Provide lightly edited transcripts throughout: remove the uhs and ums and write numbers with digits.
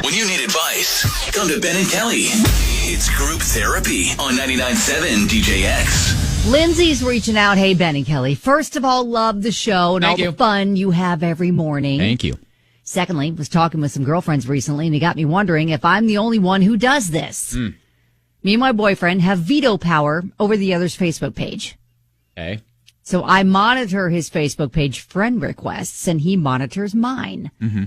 When you need advice, come to Ben and Kelly. It's group therapy on 99.7 DJX. Lindsay's reaching out. Hey, Ben and Kelly. First of all, love the show and Thank all you. the fun you have every morning. Thank you. Secondly, was talking with some girlfriends recently, and it got me wondering if I'm the only one who does this. Me and my boyfriend have veto power over the other's Facebook page. Okay. So I monitor his Facebook page friend requests, and he monitors mine. Mm-hmm.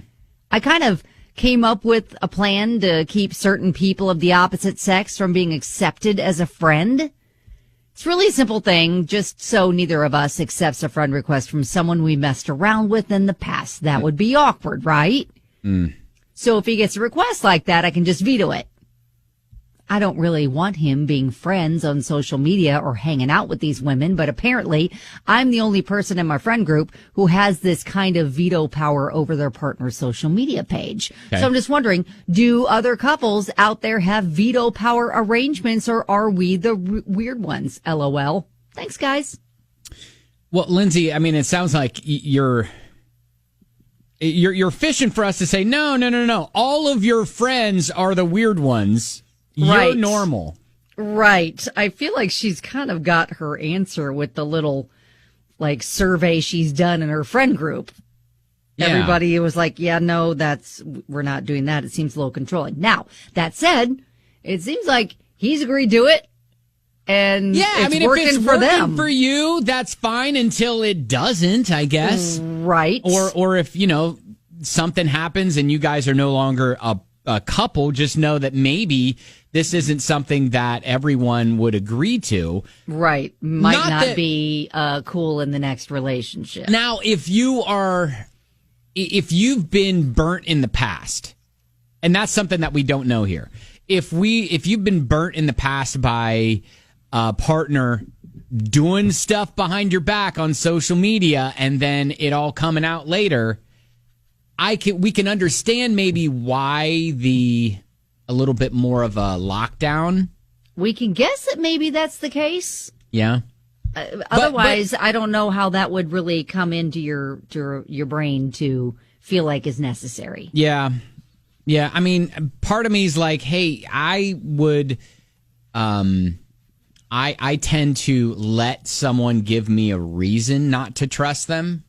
I kind of came up with a plan to keep certain people of the opposite sex from being accepted as a friend. It's really a simple thing, just so neither of us accepts a friend request from someone we messed around with in the past. That would be awkward, right? So if he gets a request like that, I can just veto it. I don't really want him being friends on social media or hanging out with these women, but apparently I'm the only person in my friend group who has this kind of veto power over their partner's social media page. Okay. So I'm just wondering, do other couples out there have veto power arrangements, or are we the weird ones? LOL. Thanks, guys. Well, Lindsay, I mean, it sounds like you're fishing for us to say, no. All of your friends are the weird ones. You're Right. normal. Right. I feel like she's kind of got her answer with the little survey she's done in her friend group. Yeah. Everybody was like, yeah, no, we're not doing that. It seems a little controlling. Now, that said, it seems like he's agreed to it. And it's working if it's for working them. for you, that's fine until it doesn't, I guess. Right. Or if, something happens and you guys are no longer a couple, just know that maybe this isn't something that everyone would agree to. Right. Might Not not that- be cool in the next relationship. Now, if you've been burnt in the past, and that's something that we don't know here. If you've been burnt in the past by a partner doing stuff behind your back on social media and then it all coming out later, we can understand maybe why a little bit more of a lockdown. We can guess that maybe that's the case. Yeah. Otherwise, I don't know how that would really come into your brain to feel like is necessary. Yeah. Yeah. I mean, part of me is like, hey, I would, I tend to let someone give me a reason not to trust them.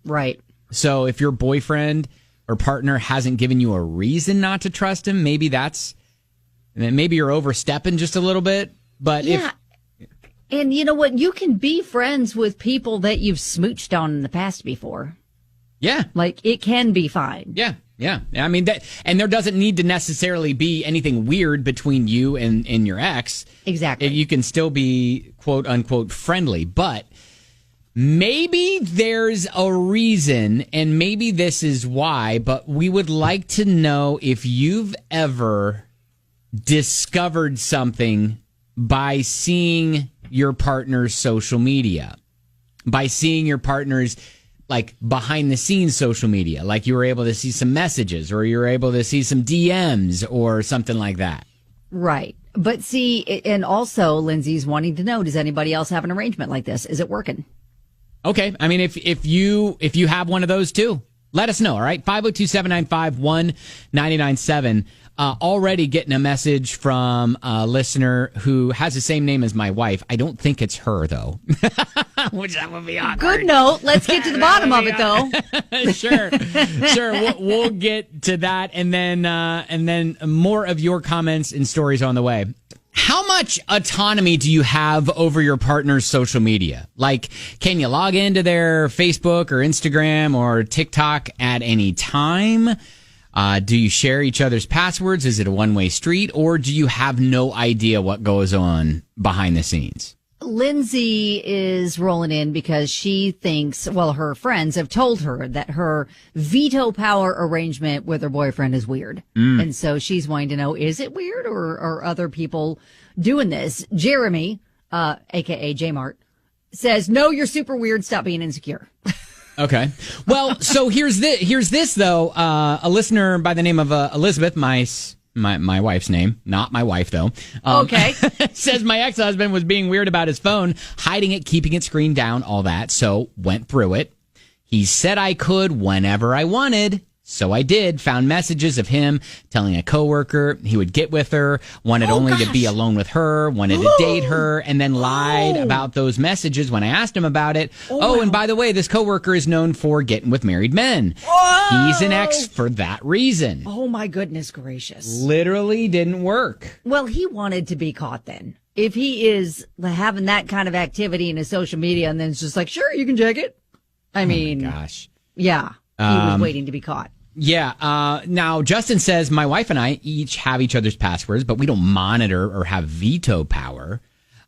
Right. So if your boyfriend or partner hasn't given you a reason not to trust him, maybe you're overstepping just a little bit. But yeah. And you know what? You can be friends with people that you've smooched on in the past before. Yeah. It can be fine. Yeah. Yeah. I mean, and there doesn't need to necessarily be anything weird between you and your ex. Exactly. You can still be quote unquote friendly, but maybe there's a reason, and maybe this is why, but we would like to know if you've ever discovered something by seeing your partner's social media, by seeing your partner's behind the scenes social media, like you were able to see some messages or you were able to see some DMs or something like that. Right. But see, and also Lindsay's wanting to know, does anybody else have an arrangement like this? Is it working? Okay. I mean, if you have one of those too, let us know. All right. 502-795-1997. Already getting a message from a listener who has the same name as my wife. I don't think it's her though. Which that would be awkward. Good note. Let's get to the bottom of it though. Sure. We'll get to that. And then more of your comments and stories on the way. How much autonomy do you have over your partner's social media? Like, can you log into their Facebook or Instagram or TikTok at any time? Do you share each other's passwords? Is it a one-way street? Or do you have no idea what goes on behind the scenes? Lindsay is rolling in because she thinks, her friends have told her that her veto power arrangement with her boyfriend is weird. And so she's wanting to know, is it weird or are other people doing this? Jeremy, aka J-Mart, says, no, you're super weird. Stop being insecure. Okay. Well, so here's this though. A listener by the name of Elizabeth, my wife's name, not my wife though. Okay. Says my ex-husband was being weird about his phone, hiding it, keeping it screened down, all that. So went through it. He said I could whenever I wanted. So I did, found messages of him telling a coworker he would get with her, wanted only to be alone with her, wanted to date her, and then lied about those messages when I asked him about it. And by the way, this coworker is known for getting with married men. He's an ex for that reason. Oh, my goodness gracious. Literally didn't work. Well, he wanted to be caught then. If he is having that kind of activity in his social media and then it's just like, sure, you can check it. I mean, gosh. Yeah, he was waiting to be caught. Yeah. Now, Justin says, my wife and I each have each other's passwords, but we don't monitor or have veto power.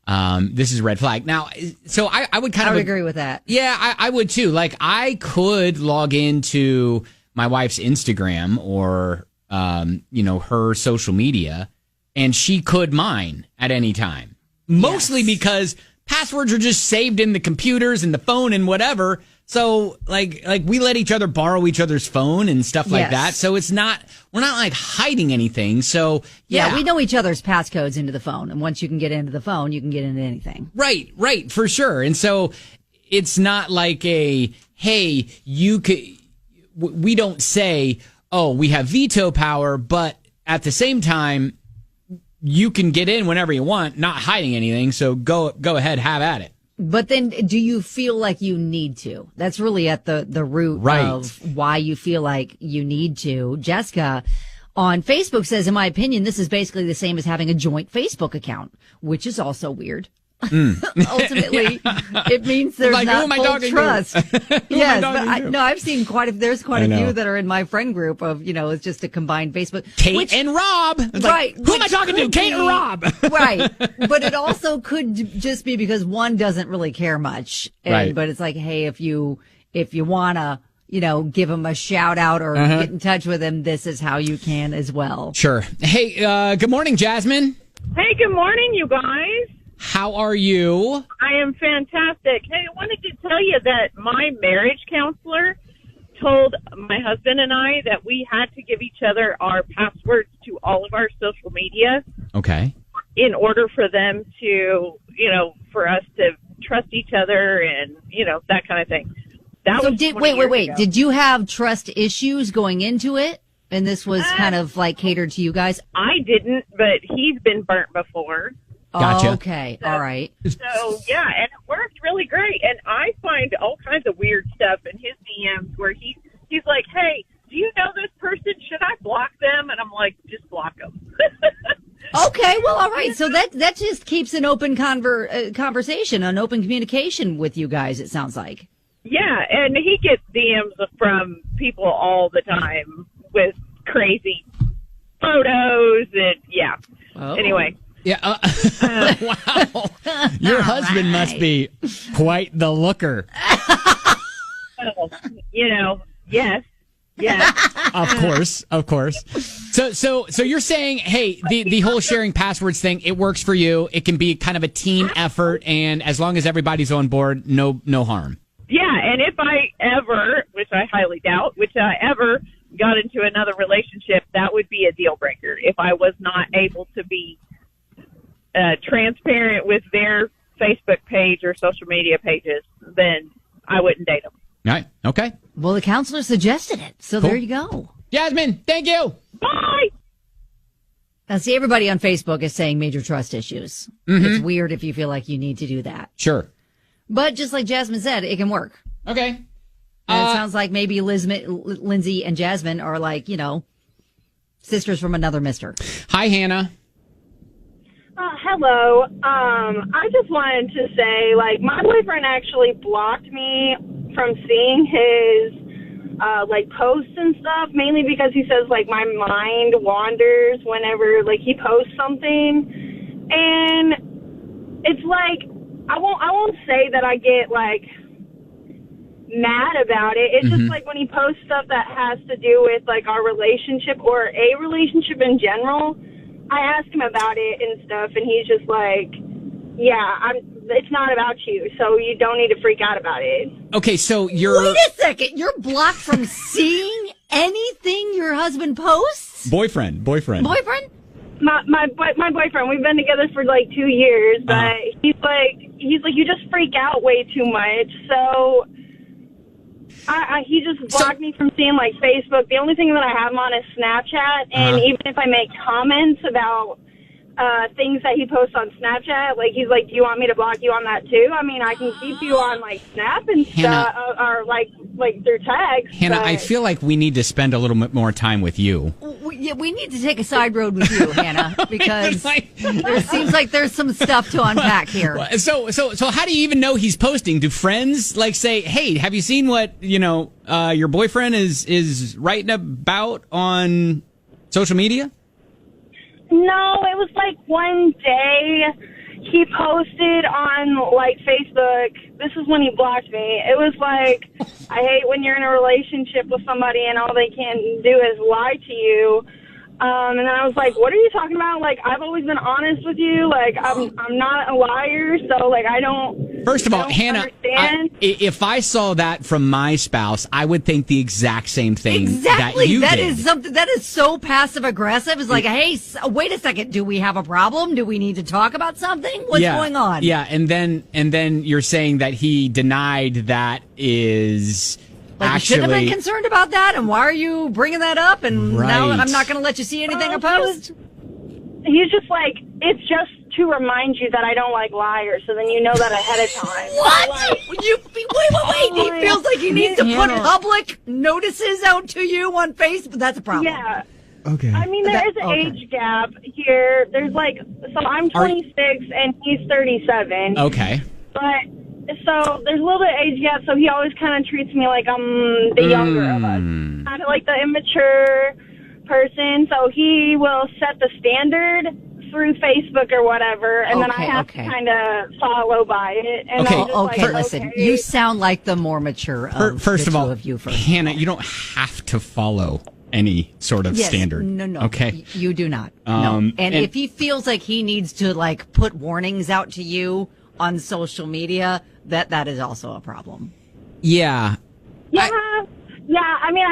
This is a red flag. Now, so I would kind of agree with that. Yeah, I would too. Like, I could log into my wife's Instagram or, her social media, and she could mine at any time. Mostly because passwords are just saved in the computers and the phone and whatever. So like we let each other borrow each other's phone and stuff like that. So we're not like hiding anything. So yeah, we know each other's passcodes into the phone. And once you can get into the phone, you can get into anything. Right, for sure. And so it's not like we don't say, oh, we have veto power, but at the same time, you can get in whenever you want, not hiding anything. So go ahead, have at it. But then do you feel like you need to? That's really at the root of why you feel like you need to. Jessica on Facebook says, in my opinion, this is basically the same as having a joint Facebook account, which is also weird. Ultimately, it means there's not full trust. Yes, but I've seen there's quite a few that are in my friend group of, it's just a combined Facebook. Kate and Rob. Right. Who am I talking to? Kate and Rob. Right. But it also could just be because one doesn't really care much. But it's like, hey, if you want to, give him a shout out or get in touch with him, this is how you can as well. Sure. Hey, good morning, Jasmine. Hey, good morning, you guys. How are you? I am fantastic. Hey, I wanted to tell you that my marriage counselor told my husband and I that we had to give each other our passwords to all of our social media. Okay. In order for them to, for us to trust each other and, that kind of thing. Wait. Did you have trust issues going into it? And this was kind of like catered to you guys? I didn't, but he's been burnt before. Gotcha. Okay. All right. So, yeah, and it worked really great. And I find all kinds of weird stuff in his DMs where he's like, hey, do you know this person? Should I block them? And I'm like, just block them. Okay. Well, all right. So that just keeps an open conversation, an open communication with you guys, it sounds like. Yeah, and he gets DMs from people all the time with crazy photos and, yeah. Oh. Anyway. Yeah. Wow. Your husband must be quite the looker. Well, yes. Of course. So you're saying, hey, the whole sharing passwords thing, it works for you. It can be kind of a team effort, and as long as everybody's on board, no harm. Yeah, and if I ever, which I highly doubt, got into another relationship, that would be a deal breaker. If I was not able to be transparent with their Facebook page or social media pages, then I wouldn't date them. All right. Okay. Well, the counselor suggested it, so There you go. Jasmine, thank you. Bye. Now, see, everybody on Facebook is saying major trust issues. Mm-hmm. It's weird if you feel like you need to do that. Sure. But just like Jasmine said, it can work. Okay. And it sounds like maybe Lindsay and Jasmine are like, sisters from another mister. Hi, Hannah. Hello. I just wanted to say, my boyfriend actually blocked me from seeing his, posts and stuff, mainly because he says, my mind wanders whenever, he posts something. And it's I won't say that I get, mad about it. It's just when he posts stuff that has to do with, our relationship or a relationship in general, I ask him about it and stuff, and he's just it's not about you, so you don't need to freak out about it. Okay, so you're... Wait a second. You're blocked from seeing anything your husband posts? Boyfriend? Boyfriend? My boyfriend, we've been together for 2 years, but he's like, you just freak out way too much, so... He just blocked me from seeing, like, Facebook. The only thing that I have him on is Snapchat, and even if I make comments about things that he posts on Snapchat, like, he's like, do you want me to block you on that, too? I mean, I can keep you on, like, Snap and stuff, or, like through text. Hannah, I feel like we need to spend a little bit more time with you. We need to take a side road with you, Hannah, because it seems like there's some stuff to unpack here. So how do you even know he's posting? Do friends like say, "Hey, have you seen what your boyfriend is writing about on social media?" No, it was like one day he posted on, like, Facebook. This is when he blocked me. It was like, I hate when you're in a relationship with somebody and all they can do is lie to you. And then I was like, what are you talking about? Like, I've always been honest with you. Like, I'm not a liar, so, like, I don't. First of all, Hannah, if I saw that from my spouse, I would think the exact same thing. Exactly. That is something that is so passive aggressive. It's like, hey, wait a second. Do we have a problem? Do we need to talk about something? What's going on? Yeah, and then you're saying that he denied that is. Like, you should have been concerned about that, and why are you bringing that up? And now I'm not going to let you see anything I post. He's just like, it's just to remind you that I don't like liars, so then you know that ahead of time. What? Like, Wait. He feels like he needs to put public notices out to you on Facebook. That's a problem. Yeah. Okay. I mean, there is an age gap here. There's like, so I'm 26 and he's 37. Okay. But, so there's a little bit of age gap, so he always kind of treats me like I'm the younger of us. Kind of like the immature person, so he will set the standard through Facebook or whatever, and then I have to kind of follow by it. And Listen, you sound like the more mature of first the of all, two of you. Hannah, you don't have to follow any sort of standard. No. Okay. You do not. No. And if he feels like he needs to, like, put warnings out to you on social media, that is also a problem. Yeah. Yeah, I mean,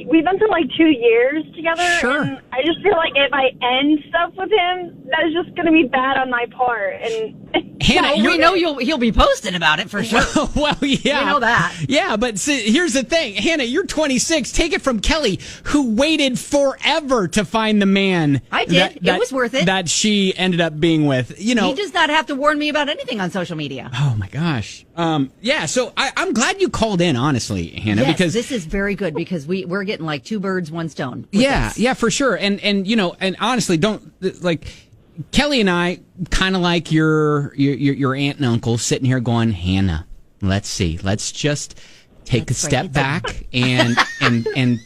we've been through like 2 years together, and I just feel like if I end stuff with him, that is just going to be bad on my part. And Hannah, we know he'll be posting about it for sure. Well, yeah. We know that. Yeah, but here's the thing. Hannah, you're 26. Take it from Kelly, who waited forever to find the man. I did. It was worth it. That she ended up being with. He does not have to warn me about anything on social media. Oh, my gosh. Yeah, so I'm glad you called in, honestly, Hannah, yes, because this is very good because we're getting like two birds, one stone. Yeah, for sure. And and honestly, Kelly and I kind of like your aunt and uncle sitting here going, Hannah, let's see. Let's just take a step back and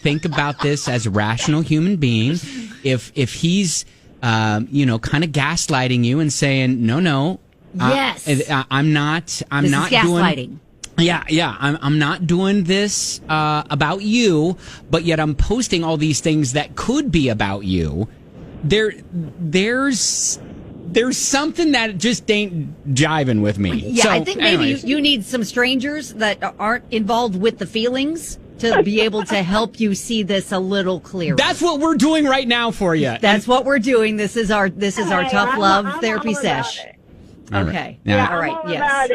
think about this as a rational human being. If he's kind of gaslighting you and saying, no. Yes. I'm not gaslighting. Yeah. I'm not doing this about you, but yet I'm posting all these things that could be about you. There's something that just ain't jiving with me. Yeah, so, I think maybe you need some strangers that aren't involved with the feelings to be able to help you see this a little clearer. That's what we're doing right now for you. That's what we're doing. This is our tough love therapy sesh. Okay. Yeah. All right. Yes.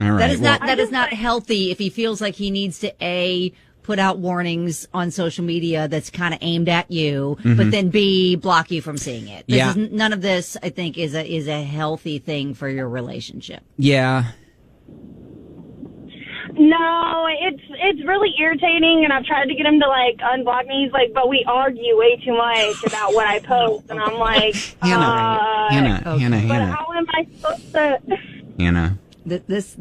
All right. That is not healthy if he feels like he needs to put out warnings on social media that's kind of aimed at you, but then B, block you from seeing it. None of this, I think, is a healthy thing for your relationship. Yeah. No, it's really irritating, and I've tried to get him to unblock me. He's like, but we argue way too much about what I post, and I'm like, Hannah. But how am I supposed to? Hannah. This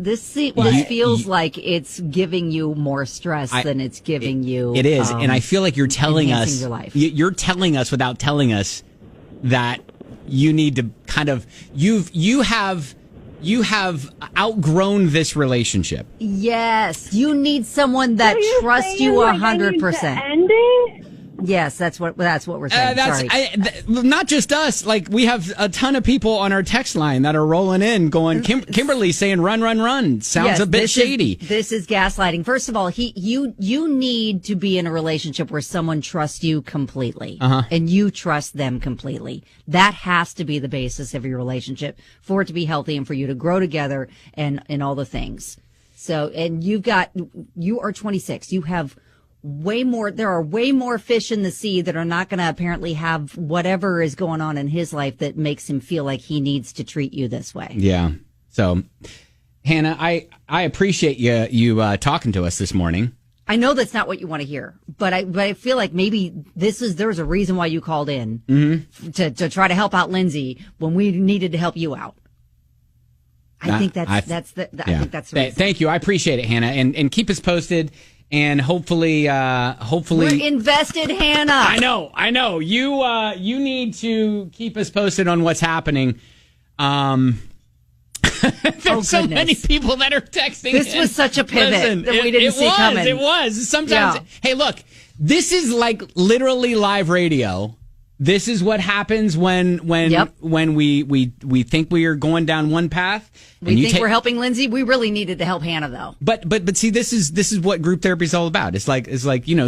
feels like it's giving you more stress than it's giving you. It is, and I feel like you're telling us. Your life. You're telling us without telling us that you need to kind of you have outgrown this relationship. Yes, you need someone that trusts you 100%. End it? Yes, that's what we're saying. Sorry. Not just us. Like, we have a ton of people on our text line that are rolling in going, Kimberly saying, run. Sounds a bit shady. This is gaslighting. First of all, you need to be in a relationship where someone trusts you completely and you trust them completely. That has to be the basis of your relationship for it to be healthy and for you to grow together and all the things. So, and you are 26. You have there are way more fish in the sea that are not going to apparently have whatever is going on in his life that makes him feel like he needs to treat you this way. Yeah. So, Hannah, I appreciate you talking to us this morning. I know that's not what you want to hear, but I feel like maybe there's a reason why you called in to try to help out Lindsay when we needed to help you out. I think that's the reason. Thank you. I appreciate it, Hannah, and keep us posted. And hopefully, we're invested, Hannah. I know. You need to keep us posted on what's happening. There's so many people that are texting. This was such a pivot that we didn't see coming. It was. Sometimes, hey, look, this is like literally live radio. This is what happens when we think we are going down one path. We think we're helping Lindsay. We really needed to help Hannah, though. But see, this is what group therapy is all about. It's like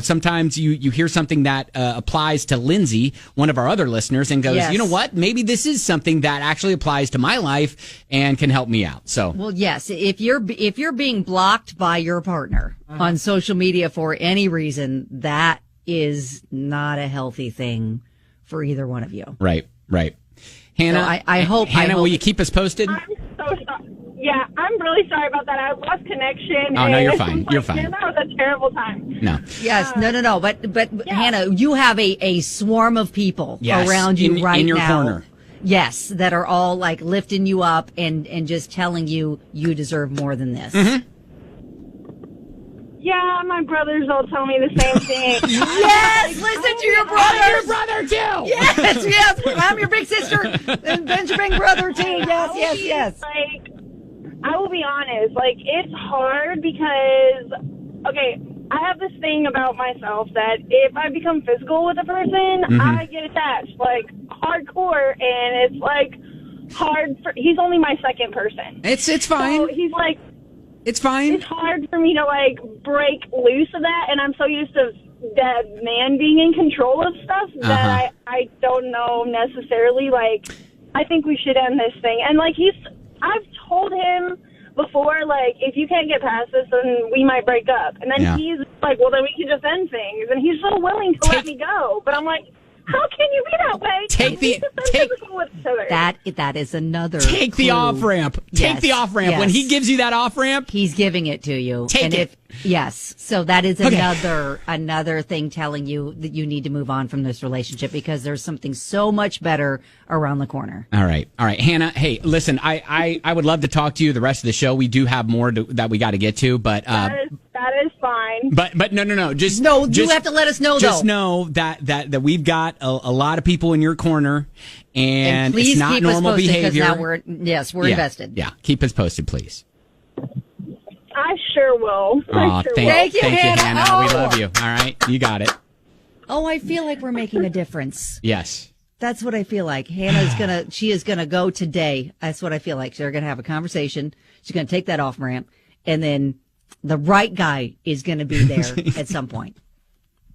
sometimes you hear something that applies to Lindsay, one of our other listeners, and goes, yes. You know what? Maybe this is something that actually applies to my life and can help me out. So, well, yes, if you're being blocked by your partner on social media for any reason, that is not a healthy thing for either one of you. Right. Hannah, so I hope. Hannah, will you keep us posted? I'm so sorry. Yeah, I'm really sorry about that. I lost connection. Oh, no, you're fine. You're fine. That was a terrible time. No. Yes, no. But yeah. Hannah, you have a swarm of people around you right now. In your corner. Yes, that are all like lifting you up and just telling you deserve more than this. Mm-hmm. Yeah, my brothers all tell me the same thing. Yes, listen to your brother. I'm your brother too. Yes. I'm your big sister, and Ben's your big brother too. Yes. Like, I will be honest. Like, it's hard because, okay, I have this thing about myself that if I become physical with a person, I get attached, like hardcore, and it's like hard. He's only my second person. It's fine. So he's like. It's fine. It's hard for me to, like, break loose of that, and I'm so used to that man being in control of stuff that I don't know necessarily, like, I think we should end this thing. And, like, I've told him before, like, if you can't get past this, then we might break up. And then he's like, well, then we can just end things. And he's so willing to let me go. But I'm like, how can you be that way? That is another. Take the off ramp. Take the off ramp. When he gives you that off ramp, he's giving it to you. Take it. Yes. So that is another thing telling you that you need to move on from this relationship because there's something so much better around the corner. All right, Hannah. Hey, listen, I would love to talk to you the rest of the show. We do have more that we got to get to, but that is fine. But no. You have to let us know. Just know that we've got a lot of people in your corner, and please it's not keep normal us posted, behavior. Now we're invested. Yeah, keep us posted, please. I sure will. Thank you, Hannah. Oh. We love you. All right, you got it. Oh, I feel like we're making a difference. Yes. That's what I feel like. She is gonna go today. That's what I feel like. They're gonna have a conversation. She's gonna take that off ramp, and then the right guy is gonna be there at some point.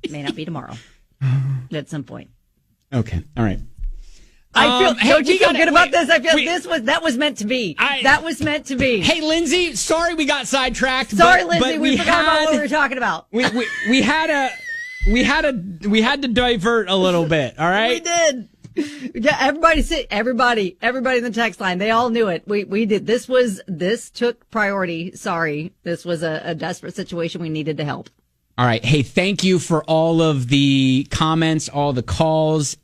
It may not be tomorrow, but at some point. Okay. All right. I feel. Don't you feel good about this? I feel that was meant to be. That was meant to be. Hey, Lindsay. Sorry we got sidetracked. Sorry, Lindsay. We forgot about what we were talking about. We had to divert a little bit. All right. We did. Yeah, everybody in the text line, they all knew it. We did. This took priority. Sorry. This was a desperate situation. We needed to help. All right. Hey, thank you for all of the comments, all the calls.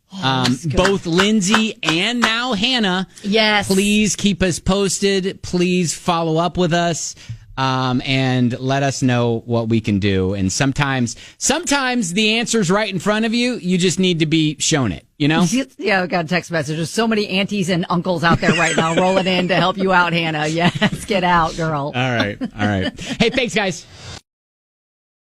Both Lindsay and now Hannah. Yes. Please keep us posted. Please follow up with us. And let us know what we can do. And sometimes the answer's right in front of you. You just need to be shown it, you know? Yeah, I got a text message. There's so many aunties and uncles out there right now rolling in to help you out, Hannah. Yes, get out, girl. All right. Hey, thanks, guys.